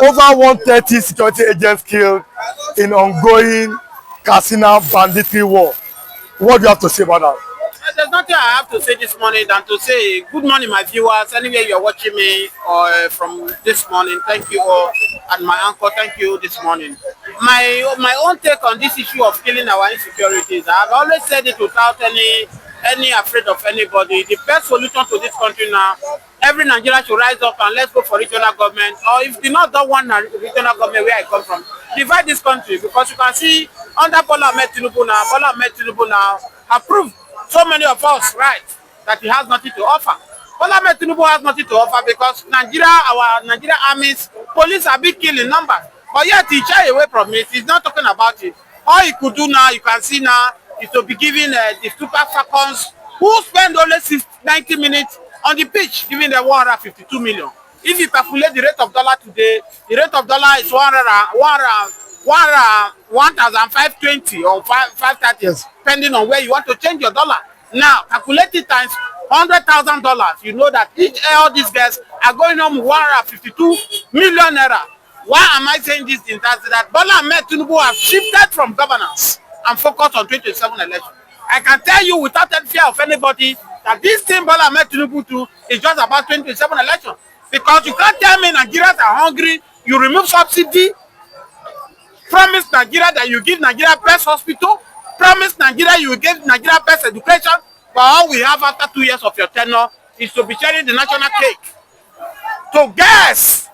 Over 130 security agents killed in ongoing Katsina banditry war. What do you have to say about that? There's nothing I have to say this morning than to say good morning, my viewers. Anywhere you're watching me or from this morning, thank you all, and my uncle, thank you this morning. My own take on this issue of killing our insecurities. I've always said it without any afraid of anybody. The best solution to this country now, every Nigerian should rise up and let's go for regional government. Or if you not don't want a regional government where I come from, divide this country, because you can see under Bola Ahmed Tinubu now approved so many of us right that he has nothing to offer. Bola Ahmed Tinubu has nothing to offer because our Nigeria armies, police are big killing numbers. But yet he shy away from it. He's not talking about it. All he could do now, you can see now, is to be giving the Super Falcons, who spend only 90 minutes on the pitch, giving them 152 million. If you calculate the rate of dollar today, the rate of dollar is 1,520 or 530, yes, depending on where you want to change your dollar. Now, calculate it times $100,000. You know that all these guys are going home 152 million naira. Why am I saying this? In that Bola Ahmed Tinubu have shifted from governance and focused on 2027 election. I can tell you without any fear of anybody that this thing Bola Ahmed Tinubu do is just about 2027 election. Because you can't tell me Nigerians are hungry, you remove subsidy, promise Nigeria that you give Nigeria best hospital, promise Nigeria you give Nigeria best education, but all we have after 2 years of your tenure is to be sharing the national cake. To guess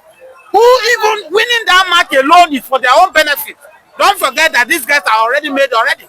who even winning that match alone is for their own benefit. Don't forget that these guys are already made already.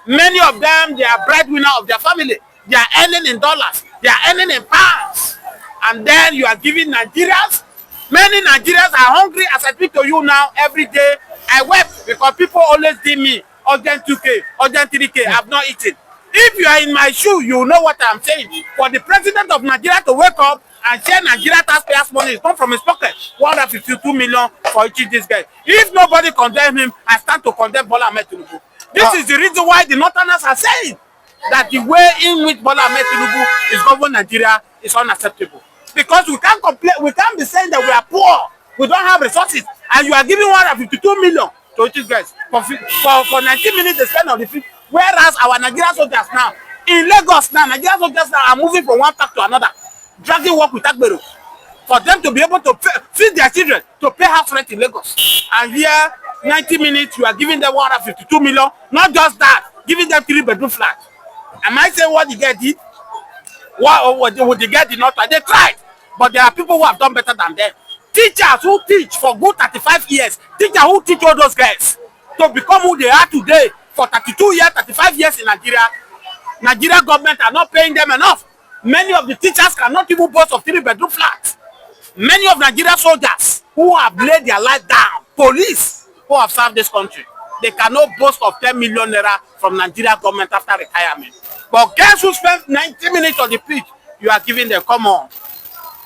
Many of them, they are breadwinner of their family. They are earning in dollars. They are earning in pounds. And then you are giving Nigerians. Many Nigerians are hungry. As I speak to you now, every day, I wept because people always give me urgent 2K, urgent 3K. I've not eaten. If you are in my shoe, you know what I'm saying. For the president of Nigeria to wake up and share Nigeria taxpayers' money, is come from his pocket. 152 million for each of these guys. If nobody condemn him, I stand to condemn Bola Ahmed Tinubu. This is the reason why the Northerners are saying that the way in which Bola Ahmed Tinubu is governing Nigeria is unacceptable. Because we can't complain, we can't be saying that we are poor, we don't have resources, and you are giving 152 million to these guys for 19 minutes they spend on the field. Whereas our Nigerian soldiers now, in Lagos now, Nigerian soldiers now are moving from one park to another, dragging work with Agbero, for them to be able to feed their children, to pay house rent in Lagos. And here, 90 minutes, you are giving them 152 million, not just that, giving them 3-bedroom flat. Am I saying what the guy did? What the guy did not try? They tried, but there are people who have done better than them. Teachers who teach for good 35 years, teachers who teach all those guys to become who they are today for 32 years, 35 years in Nigeria. Nigeria government are not paying them enough. Many of the teachers cannot even boast of 3-bedroom flats. Many of Nigeria soldiers who have laid their life down, police who have served this country, they cannot boast of 10 million naira from Nigeria government after retirement. But guess who spent 90 minutes on the pitch? You are giving them, come on.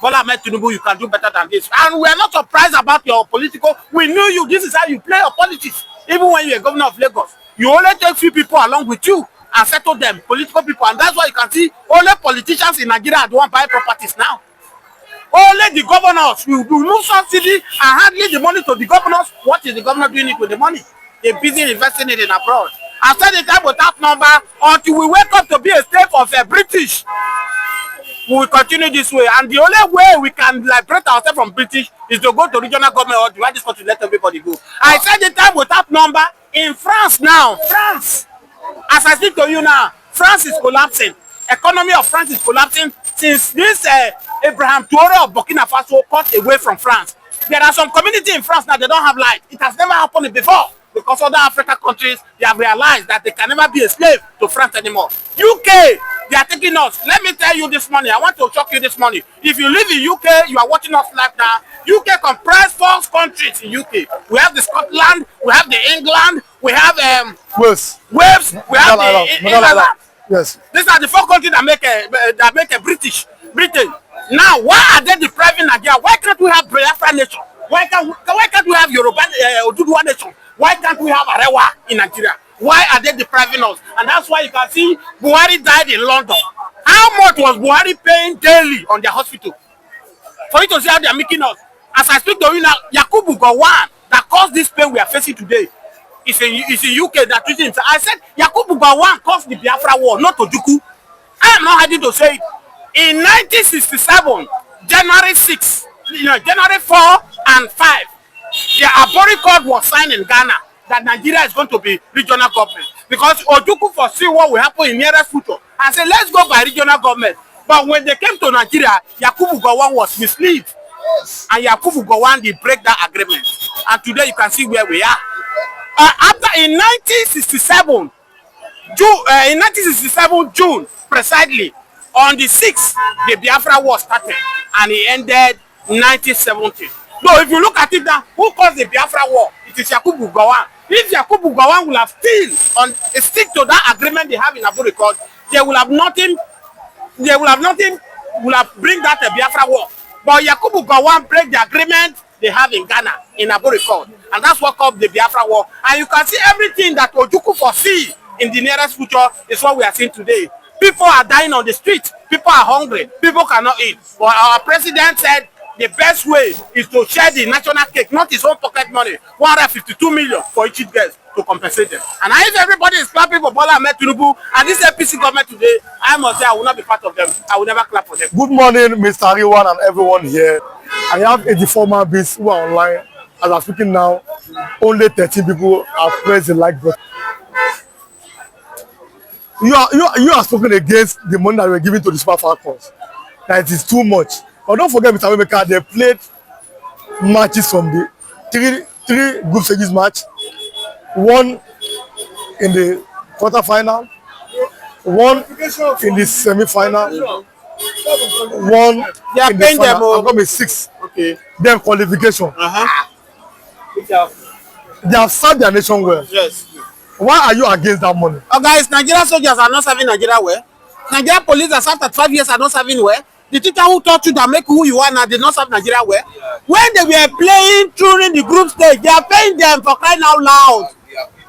Bola Ahmed Tinubu, you can do better than this. And we are not surprised about your political. We knew you. This is how you play your politics. Even when you're governor of Lagos, you only take few people along with you and settle them, political people. And that's why you can see only politicians in Nigeria are the one buying properties now. Only the governors, you remove subsidy and handling the money to the governors. What is the governor doing it with the money? They're busy investing it in abroad. After the time without number, until we wake up to be a state of British, we will continue this way. And the only way we can liberate ourselves from British is to go to regional government or divide this country, let everybody go. I said the time without number in France now. France, as I speak to you now, France is collapsing. Economy of France is collapsing since this Abraham Traore of Burkina Faso cut away from France. There are some communities in France now, they don't have light. It has never happened before. Because other African countries, they have realized that they can never be a slave to France anymore. UK, they are taking us. Let me tell you this morning. I want to shock you this morning. If you live in UK, you are watching us live now. UK comprises 4 countries in UK. We have the Scotland, we have the England, we have Wales, we have the England. Yes. These are the 4 countries that make a Britain. Now, why are they depriving Nigeria? Why can't we have Biafra nation? Why can't we have Yoruba Oduduwa nation? Why can't we have Arewa in Nigeria? Why are they depriving us? And that's why you can see Buhari died in London. How much was Buhari paying daily on their hospital? For you to see how they are making us. As I speak to you now, Yakubu Gowon that caused this pain we are facing today. It's in UK that treating himself. I said Yakubu Gowon caused the Biafra war, not Ojukwu. I am not hiding to say it. In 1967, January 6, January 4 and 5, the Abori Code was signed in Ghana that Nigeria is going to be regional government. Because Ojukwu foresee what will happen in nearest future. I said, let's go by regional government. But when they came to Nigeria, Yakubu Gowon was misled. And Yakubu Gowon did break that agreement. And today you can see where we are. In 1967, June, precisely, on the 6th, the Biafra war started. And it ended 1970. No, if you look at it now, who caused the Biafra war? It is Yakubu Gowon. If Yakubu Gowon will have stick to that agreement they have in Abu Record, they will have nothing will have bring that Biafra war. But Yakubu Gowon break the agreement they have in Ghana, in Abu Record. And that's what caused the Biafra war. And you can see everything that Ojukwu foresee in the nearest future is what we are seeing today. People are dying on the street. People are hungry. People cannot eat. But our president said the best way is to share the national cake, not his own pocket money, 152 million for each guest to compensate them. And if everybody is clapping for Bola Ahmed Tinubu and this APC government today, I must say I will not be part of them. I will never clap for them. Good morning, Mr. Riwan and everyone here. I have 84 man beings who are online. As I'm speaking now, only 13 people have pressed the like button. You are spoken against the money that we were giving to the Super Falcons. That it is too much. But don't forget, Mr. Wemeka, they played matches from the three group stages match. One in the quarterfinal, one in the semi-final, one in the final. I'm going to be 6. Okay. Then qualification. They have served their nation well. Yes. Why are you against that money? Oh, guys, Nigerian soldiers are not serving Nigeria well. Nigerian police that served 5 years are not serving well. The teacher who taught you that make who you are now did not serve Nigeria well. When they were playing during the group stage, they are paying them for crying out loud.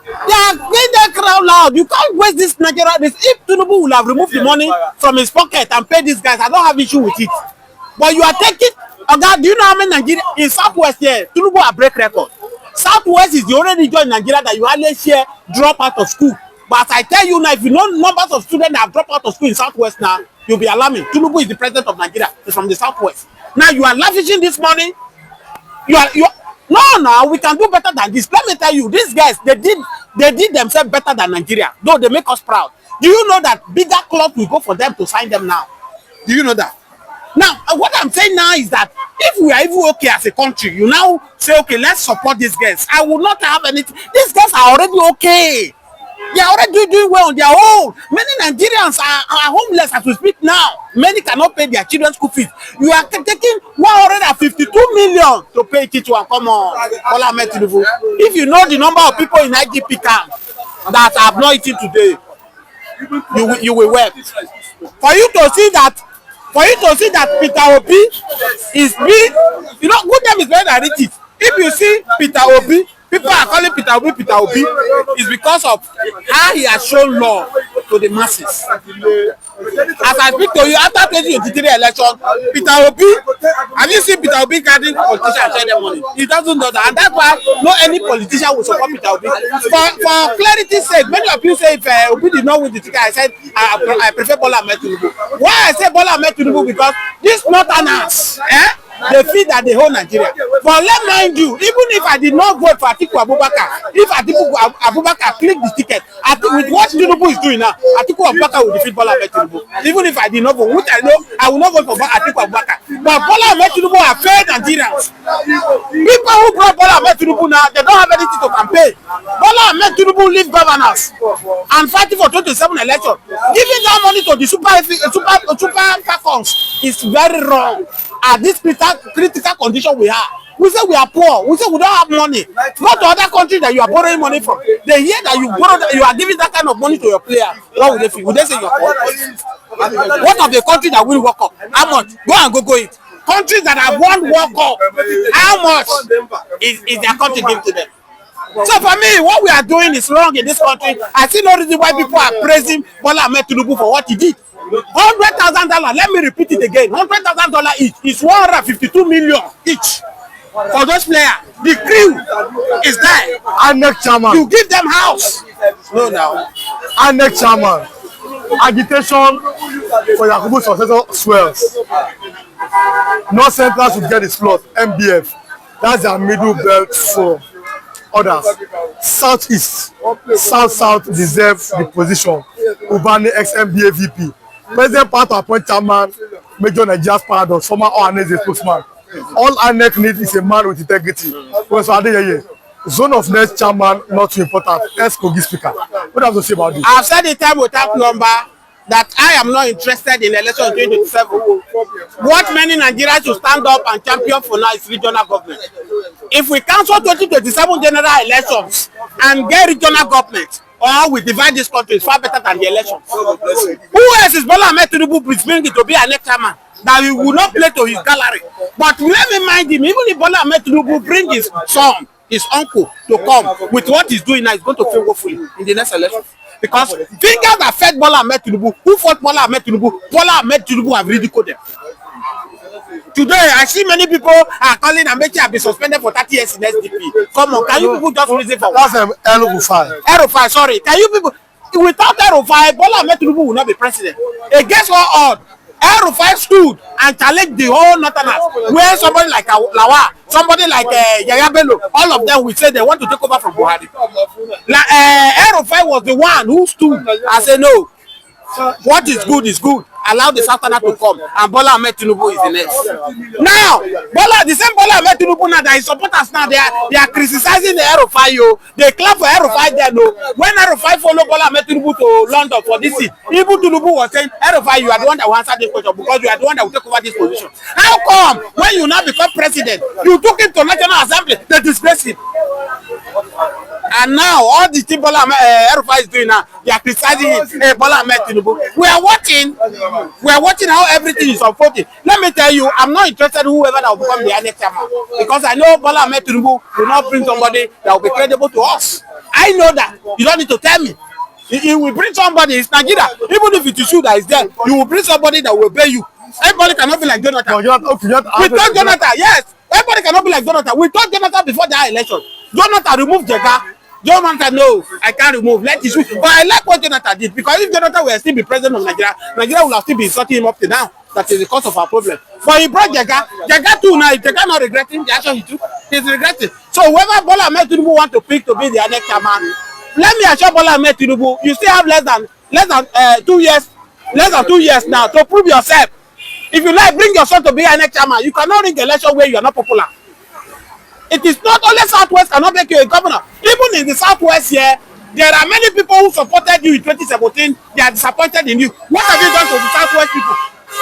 They are paying them crying out loud. You can't waste this Nigeria. If Tinubu will have removed the money from his pocket and paid these guys, I don't have issue with it. But you are taking, oh God, do you know how many Nigeria in Southwest here? Tinubu are break record. Southwest is the only region in Nigeria that you hardly share drop out of school. But as I tell you now, if you know numbers of students that have dropped out of school in Southwest now, you'll be alarming. Tinubu is the president of Nigeria. He's from the Southwest. Now you are lavishing this money. No, we can do better than this. Let me tell you, these guys, they did themselves better than Nigeria. Though they make us proud. Do you know that bigger cloth will go for them to sign them now? Do you know that? Now, what I'm saying now is that if we are even okay as a country, you now say, okay, let's support these guys. I will not have anything. These guys are already okay. They are already doing well on their own. Many Nigerians are homeless as we speak now. Many cannot pay their children's school fees. You are taking 152 million to pay teacher. Come on, Bola Ahmed Tinubu. If you know the number of people in IGP camp that have not eaten today, you will weep. For you to see that Peter Obi is big, you know, good name is better than riches. If you see Peter Obi, people are calling Peter Obi is because of how he has shown love to the masses. As I speak to you, after 2023 election, Peter Obi, have you seen Peter Obi gathering politicians and share their money? He doesn't do that, and that's why no any politician will support Peter Obi. For clarity's sake, many of you say if Obi did not win the ticket, I said I prefer Bola Ahmed Tinubu. Why I say Bola Ahmed Tinubu? Because these northerners, they feel that they hold Nigeria. But let mind you, even if I did not vote for Atiku Abubakar, if Atiku Abubakar click the ticket, with what Tinubu is doing now, Atiku Abubakar will defeat Bola Ahmed Tinubu. Even if I did not vote, which I know, I will not vote for Atiku Abubakar. But Bola Ahmed Tinubu have failed Nigerians. People who brought Bola Ahmed Tinubu now, they don't have anything to campaign. Bola Ahmed Tinubu leave governors and fighting for 2027 election. Giving that money to the super Falcons is very wrong. At this critical condition we are. We say we are poor. We say we don't have money. Go to other countries that you are borrowing money from. They hear that you are giving that kind of money to your player. What would they feel? Would they say you are poor? What of the country that will work up? How much? Go it. Countries that have won World Cup, how much is their country giving to them? So for me, what we are doing is wrong in this country. I see no reason why people are praising Bola Ahmed Tinubu for what he did. $100,000. Let me repeat it again. $100,000 each is 152 million each. for those players. The crew is there. INEC chairman. You give them house. No, now. INEC chairman. Agitation for Yakubu successor swells. North Central should get its slot. MBF. That's their middle belt for others. Southeast, South deserve the position. Ubani ex-MBA VP. President part to appoint chairman, Major Nigeria's paradox, former ONS spokesman. All INEC needs is a man with integrity. Professor Adeyeye, zone of next chairman, not too important. Ex-Kogi speaker. What do you have to say about this? I've said the time without number that I am not interested in election 2027. What many Nigerians should stand up and champion for now is regional government. If we cancel 2027 general elections and get regional government, or we divide this country, it's far better than the elections. Who else is Bola Ahmed Tinubu bringing to be an next chairman that he will not play to his gallery? But let me mind him, even if Bola Ahmed Tinubu bring his son, his uncle to come with what he's doing now, he's going to fail woefully in the next election. Because fingers that fed Bola Ahmed Tinubu, who fought Bola Ahmed Tinubu have ridiculed them. Today, I see many people are calling Amechi have been suspended for 30 years in SDP. Come on, can you people just reason for that's El-Rufai. El-Rufai, sorry. Can you people, without El-Rufai, Bola Ahmed Tinubu will not be president. Against all odds, El-Rufai stood and challenged the whole Northerners. Where somebody like Lawa, somebody like Yaya Bello, all of them will say they want to take over from Buhari. El-Rufai was the one who stood and said no. What is good is good. Allow the Southerners to come, and Bola Ahmed Tinubu is the next. Now, the same Bola Ahmed Tinubu now that his supporters now they are criticizing the El-Rufai. They clap for El-Rufai there. No, when El-Rufai follow Bola Ahmed Tinubu to London for this seat, even Tinubu was saying, El-Rufai, you are the one that will answer this question because you are the one that will take over this position. How come when you now become president, you took him to National Assembly, they disgrace him? And now all the things Bola El-Rufai is doing now, they are criticizing him. Hey, Bola Ahmed Tinubu, we are watching how everything is unfolding. Let me tell you, I'm not interested in whoever that will become the next chairman because I know Bola Ahmed Tinubu will not bring somebody that will be credible to us. I know that. You don't need to tell me. He will bring somebody. It's Nigeria. Even if it is you that is there, you will bring somebody that will obey you. Everybody cannot be like Jonathan. No, we told Jonathan, yes. Everybody cannot be like Jonathan. We told Jonathan before that election. Jonathan removed Jega. Jonathan, no, I can't remove. Let it switch. But I like what Jonathan did because if Jonathan were still be president of Nigeria, Nigeria would have still been sorting him up to now. That is the cause of our problem. But he brought Jega. Jega too now. If Jega not regretting the action he took, he's regretting. So whoever Bola Ahmed Tinubu want to pick to be the next chairman, let me assure Bola Ahmed Tinubu, you still have less than 2 years now to prove yourself. If you like, bring your son to be a next chairman. You cannot ring election where you are not popular. It is not only Southwest cannot make you a governor. Even in the Southwest here, there are many people who supported you in 2017. They are disappointed in you. What have you done to the Southwest people?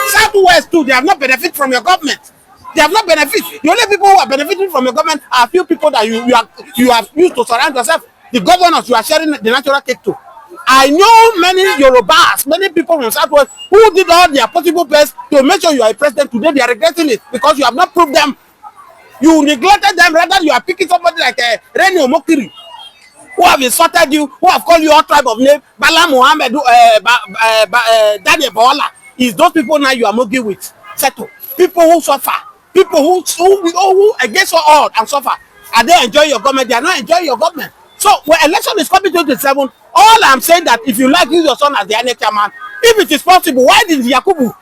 Southwest too, they have not benefited from your government. They have not benefited. The only people who are benefiting from your government are a few people that you have used to surround yourself. The governors you are sharing the natural cake to. I know many Yorubas, many people from Southwest who did all their possible best to make sure you are a president. Today they are regretting it because you have not proved them. You neglected them, rather you are picking somebody like Reni Omokiri, who have insulted you, who have called you all tribe of name, Bala Muhammad, Daniel Bawala. Is those people now you are mugging with? Settle. People who suffer, people who against all and suffer. Are they enjoying your government? They are not enjoying your government. So when election is coming 2027, all I'm saying that if you like use your son as the INEC chairman, if it is possible, why did Yakubu,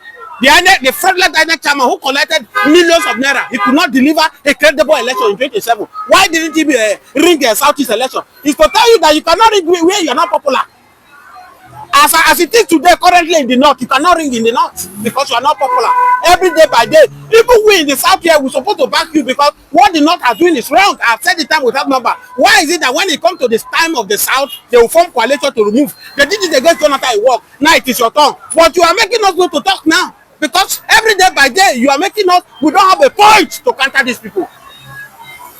the fraudulent INEC chairman who collected millions of naira, he could not deliver a credible election in 2027? Why didn't he ring a Southeast election? It's to tell you that you cannot ring where you are not popular. As it is today, currently in the north, you cannot ring in the north because you are not popular. Every day by day, people we in the south here, we're supposed to back you because what the north are doing is wrong. I've said the time without number. Why is it that when it comes to this time of the south, they will form coalition to remove? They did it against Jonathan, it worked. Now it is your turn. But you are making us go to talk now because every day by day, you are making us, we don't have a point to counter these people.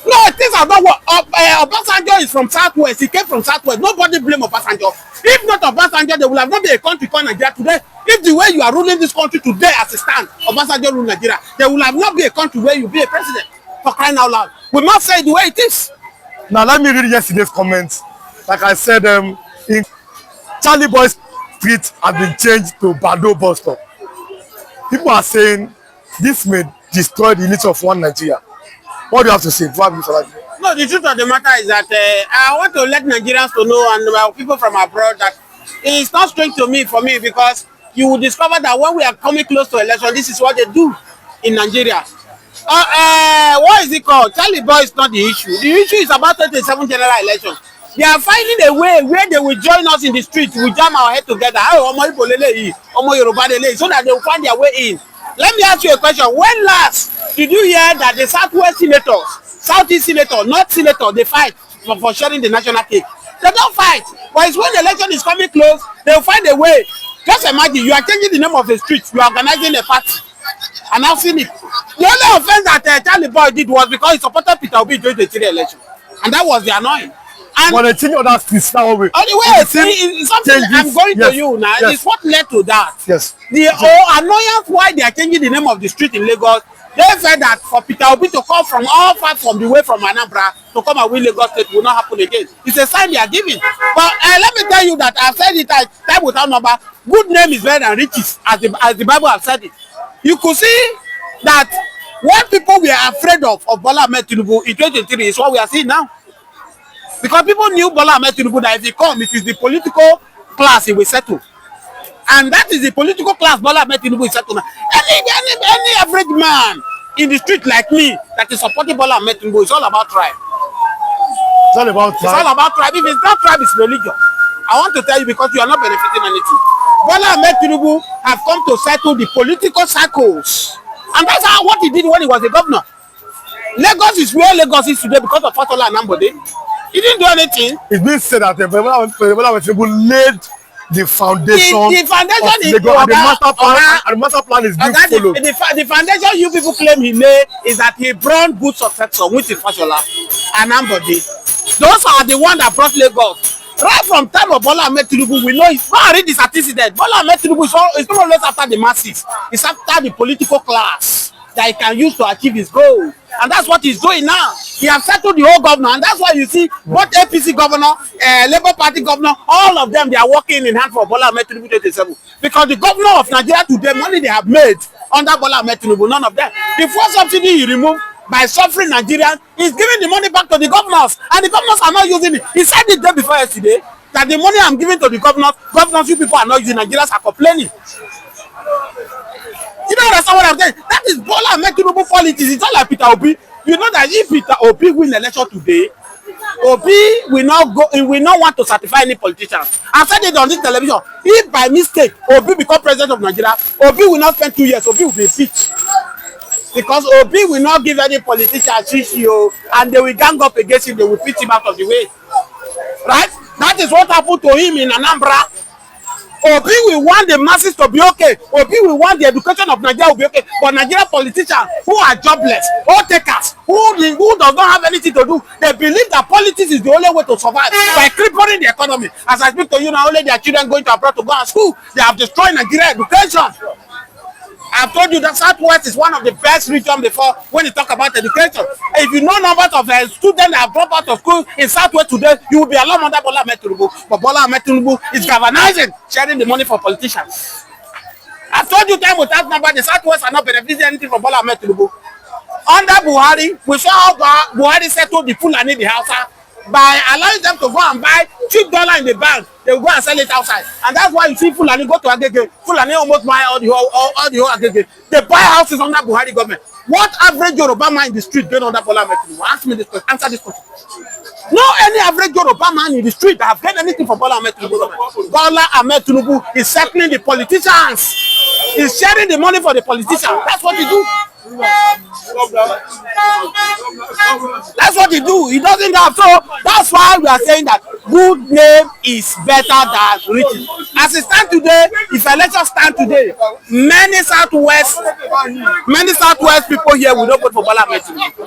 No, things are not what Obasanjo is from Southwest. He came from Southwest. Nobody blame Obasanjo. If not Obasanjo, there will have not been a country called Nigeria today. If the way you are ruling this country today as a stand, Obasanjo rule Nigeria, there will have not been a country where you be a president. For crying out loud, we must say it the way it is. Now let me read yesterday's comments. Like I said, in Charlie Boy's street has been changed to Bado bus stop. People are saying this may destroy the unity of one Nigeria. What do you have to say? No, the truth of the matter is that I want to let Nigerians to know and people from abroad that it's not strange to me for me because you will discover that when we are coming close to election, this is what they do in Nigeria. What is it called? Charlie Boy is not the issue. The issue is about 27 general election. They are finding a way where they will join us in the street. We jam our head together. So that they will find their way in. Let me ask you a question. When last did you hear that the Southwest senators, Southeast senator, North senator, they fight for sharing the national cake? They don't fight. But it's when the election is coming close, they will find a way. Just imagine, you are changing the name of the street. You are organizing a party. Announcing it. The only offense that Charlie Boy did was because he supported Peter Obi during the 3 election. And that was the annoying. And but they change other streets now. Anyway, it's something I'm going to you now. Yes. It's what led to that. Yes. The annoyance why they are changing the name of the street in Lagos. They said that for Peter Obi to come from all far from the way from Nnamdi to come and win Lagos State will not happen again. It's a sign they are giving. But let me tell you that I've said it time without number. Good name is better than riches, as the Bible has said it. You could see that what people were afraid of Bola Ahmed Tinubu in 2023 is what we are seeing now. Because people knew Bola Ahmed Tinubu that if he come, it is the political class he will settle. And that is the political class Bola Ahmed Tinubu will settle now. Any average man in the street like me that is supporting Bola Ahmed Tinubu, it's all about tribe. It's all about tribe. It's all about tribe. If it's not tribe, it's religion. I want to tell you because you are not benefiting anything. Bola Ahmed Tinubu have come to settle the political circles. And that's what he did when he was a governor. Lagos is where Lagos is today because of Fatola and Nnamdi. He didn't do anything. It's been said that Bola Ahmed Tinubu laid the foundation, the foundation of Lagos, and the master plan is being followed. The foundation you people claim he laid is that he brought good successor, which is Fatola and Nnamdi. Those are the ones that brought Lagos. Right from time of Bola Ahmed Tinubu, we know it's not read this antecedent. Bola Ahmed Tinubu is not always after the masses. It's after the political class that he can use to achieve his goal. And that's what he's doing now. He has settled the whole governor. And that's why you see both APC governor, Labour Party governor, all of them, they are working in hand for Bola Ahmed Tinubu 27. Because the governor of Nigeria today, money they have made under Bola Ahmed Tinubu, none of them. The first subsidy he removed by suffering Nigerians, he's giving the money back to the governors. And the governors are not using it. He said it day before yesterday that the money I'm giving to the governors, you people are not using. Nigerians are complaining. You don't understand what I'm saying? That is Bola Ahmed Tinubu politics. It's not like Peter Obi. You know that if Peter Obi win election today, Obi will not go. He will not want to certify any politician. I said it on this television. If by mistake Obi become president of Nigeria, Obi will not spend 2 years. Obi will be impeached because Obi will not give any politician CCO, and they will gang up against him. They will pitch him out of the way. Right? That is what happened to him in Anambra. Obi will want the masses to be okay. Obi will want the education of Nigeria to be okay. But Nigerian politicians who are jobless, or takers, who does not have anything to do, they believe that politics is the only way to survive by crippling the economy. As I speak to you now, only their children going to abroad to go to school. They have destroyed Nigerian education. I've told you that Southwest is one of the best regions before when you talk about education. If you know numbers of students that have dropped out of school in Southwest today, you will be alarmed under Bola Ahmed Tinubu. But Bola Ahmed Tinubu is galvanizing, sharing the money for politicians. I've told you time without number, the Southwest are not benefiting anything from Bola Ahmed Tinubu. Under Buhari, we saw how Buhari settled the Fulani in the house by allowing them to go and buy cheap dollar in the bank. They will go and sell it outside, and that's why you see Fulani go to Agege. Fulani almost buy all the whole Agege. They buy houses under Buhari government. What average Yoruba man in the street going under Bola Ahmed Tinubu? Ask me this question. Answer this question. No any average Yoruba man in the street that have gained anything from Bola Ahmed Tinubu. Bola Ahmed Tinubu is settling the politicians. He's sharing the money for the politicians. That's what he do. That's what he do. He doesn't have. So that's why we are saying that good name is better than riches. As it stands today, if elections stand today, many Southwest people here will not vote for Bola Ahmed Tinubu.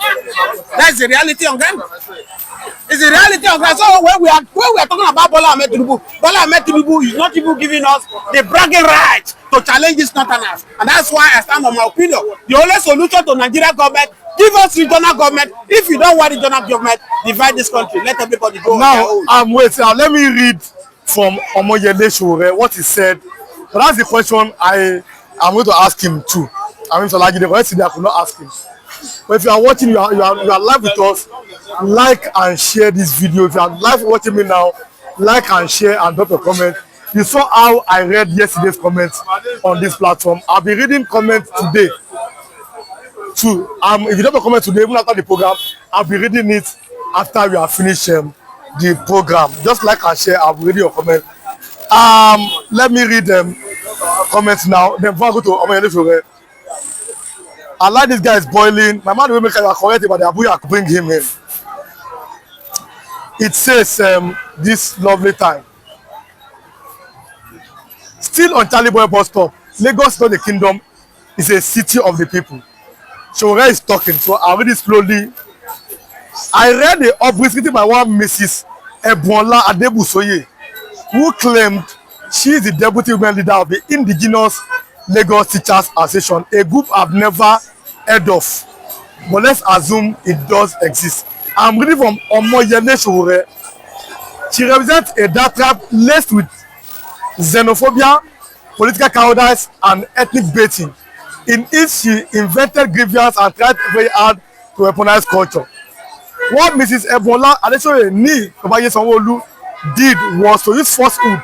That's the reality on ground. It's the reality of that. So when we are talking about Bola Ahmed Tinubu is not even giving us the bragging right to challenge these northerners. And that's why I stand on my opinion. The only solution to Nigeria government, give us regional government. If you don't want regional government, divide this country. Let everybody go. Now, wait. Now, let me read from Omoyele Sowore what he said. So that's the question I'm going to ask him too. I mean, so like the question I could not ask him. But if you are watching, you are live with us, like and share this video. If you are live watching me now, like and share and drop a comment. You saw how I read yesterday's comments on this platform. I'll be reading comments today too. If you drop a comment today, even after the program, I'll be reading it after we have finished the program. Just like and share, I'll be reading your comment. Let me read them comments now. Then before I go to Omoyele, I like this guy is boiling. My man will make a correct about the Abuya to bring him in. It says this lovely time. Still on Charlie Boy bus stop, Lagos is not the kingdom, it's a city of the people. Showore is talking, so I'll read it slowly. I read the up written by one Mrs. Ebonla Adebusoye, who claimed she is the deputy women leader of the indigenous Lagos Teachers Association, a group I've never heard of, but let's assume it does exist. I'm reading from Omoyele Showore. She represents a dark tribe laced with xenophobia, political cowardice, and ethnic baiting. In it, she invented grievance and tried very hard to weaponize culture. What Mrs. Ebola Adesoye Ni Babaye Sanwo-Olu did was to use falsehood,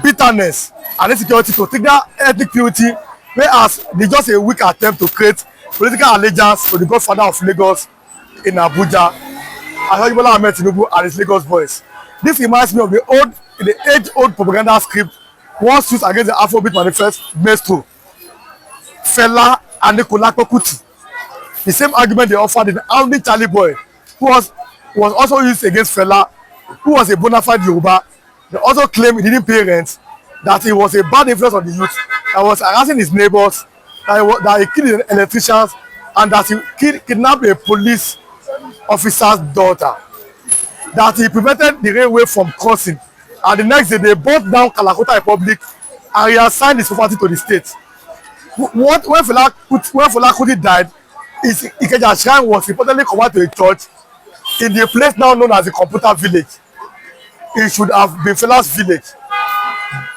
bitterness, and insecurity to take that ethnic purity, whereas they just a weak attempt to create political allegiance to the godfather of Lagos in Abuja, Aṣíwájú Bola Ahmed Tinubu and his Lagos boys. This reminds me of the age-old propaganda script once used against the Afrobeat manifest Maestro, Fela and Anikulapo Kuti. The same argument they offered in Nnamdi Charlie Boy, who was also used against Fela, who was a bona fide Yoruba. They also claimed he didn't pay rent, that he was a bad influence on the youth, that was harassing his neighbors, that he killed electricians, and that he kidnapped a police officer's daughter, that he prevented the railway from crossing, and the next day they brought down Kalakota Republic and reassigned his property to the state. When Fela Kuti died, his Ikeja shrine was reportedly converted to a church in the place now known as the Computer Village. It should have been Fela's village.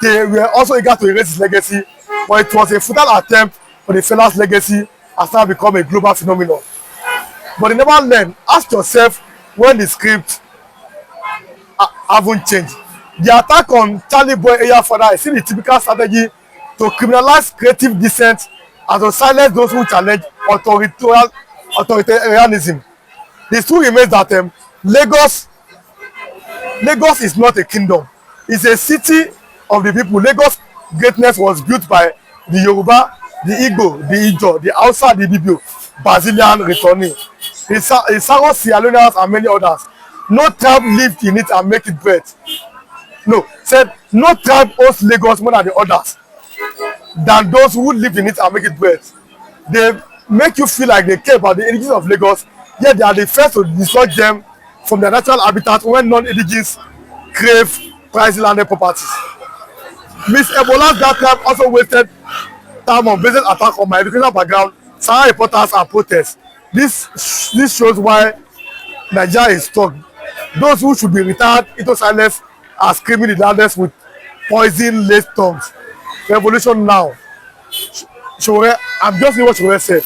They were also eager to erase his legacy, but it was a futile attempt for the Fela's legacy has now become a global phenomenon. But they never learn. Ask yourself when the script haven't changed. The attack on Charlie Boy Eyafada is still the typical strategy to criminalize creative dissent and to silence those who challenge authoritarianism. The truth remains that Lagos is not a kingdom. It's a city of the people. Lagos' greatness was built by the Yoruba, the Igbo, the Ijo, the Hausa, the Ibibio, Brazilian returning, the Saros, Sierra Leoneans, and many others. No tribe lived in it and make it great. No, said no tribe owns Lagos more than the others, than those who live in it and make it great. They make you feel like they care about the indigenous of Lagos, yet they are the first to dislodge them from their natural habitat when non-indigenous crave pricey landed properties. Ms. Ebola's dark tribe also wasted time on business attack on my educational background, Sahara reporters and protests. This shows why Nigeria is stuck. Those who should be retired into silence are screaming the loudest with poison-laced tongues. Revolution now. Showore, I'm just reading what Showore said.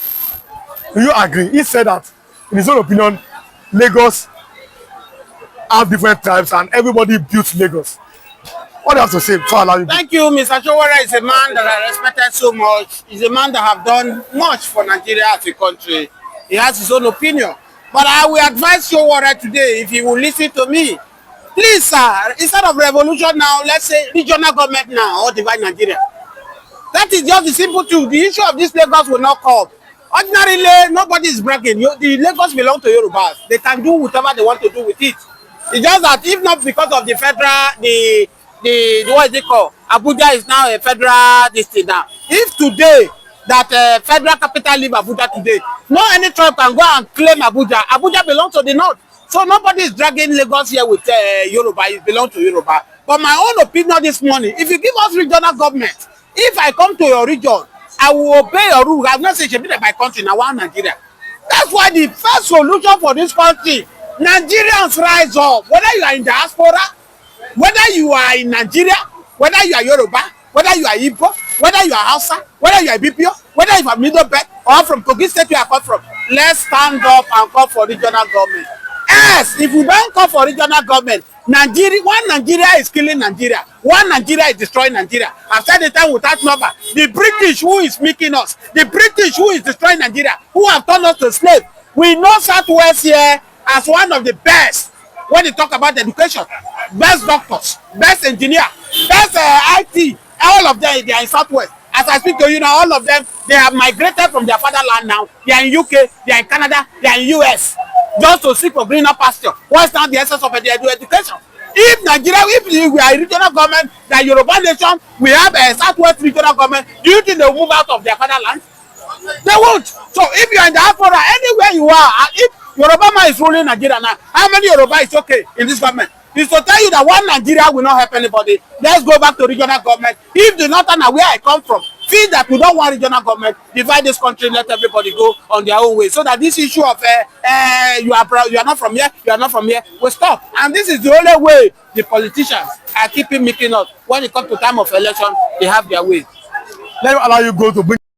Do you agree? He said that, in his own opinion, Lagos have different tribes and everybody built Lagos. What do you have to say before I allow you? Thank you, Mr. Showore is a man that I respected so much. He's a man that have done much for Nigeria as a country. He has his own opinion. But I will advise Showore today, if he will listen to me, please, sir, instead of revolution now, let's say regional government now or divide Nigeria. That is just the simple truth. The issue of this Lagos will not come. Ordinarily, nobody is bragging. The Lagos belong to Yorubas. They can do whatever they want to do with it. It's just that if not because of the federal, the what is it called? Abuja is now a federal district now. If today that federal capital leave Abuja today, no any tribe can go and claim Abuja. Abuja belongs to the north. So nobody is dragging Lagos here with Yoruba. It belongs to Yoruba. But my own opinion this morning, if you give us regional government, if I come to your region, I will obey your rule. I'm not saying it should be like my country, now one Nigeria. That's why the first solution for this country, Nigerians rise up. Whether you are in diaspora, whether you are in Nigeria, whether you are Yoruba, whether you are Ipob, whether you are Hausa, whether you are BPO, whether you are Middle Belt or from Kogi State you are come from, let's stand up and call for regional government. Yes, if we don't call for regional government, one Nigeria is killing Nigeria. One Nigeria is destroying Nigeria. I've said the time without number. The British who is making us, the British who is destroying Nigeria, who have turned us to slave. We know Southwest here as one of the best when they talk about education. Best doctors, best engineer, best IT, all of them, they are in Southwest. As I speak to you now, all of them, they have migrated from their fatherland now. They are in UK, they are in Canada, they are in US, just to seek for greener pasture. What's now the essence of education? If Nigeria, if we are a regional government, the Yoruba nation, we have a Southwest regional government, do you think they will move out of their fatherland? They won't. So if you are in the diaspora, anywhere you are, if Yoruba man is ruling Nigeria now, how many Yoruba is okay in this government? It's to tell you that one Nigeria will not help anybody. Let's go back to regional government. If the northern are where I come from, feel that we don't want regional government, divide this country, let everybody go on their own way. So that this issue of you are not from here, you are not from here, will stop. And this is the only way the politicians are keeping making us. When it comes to time of election, they have their way. Let me allow you go to bring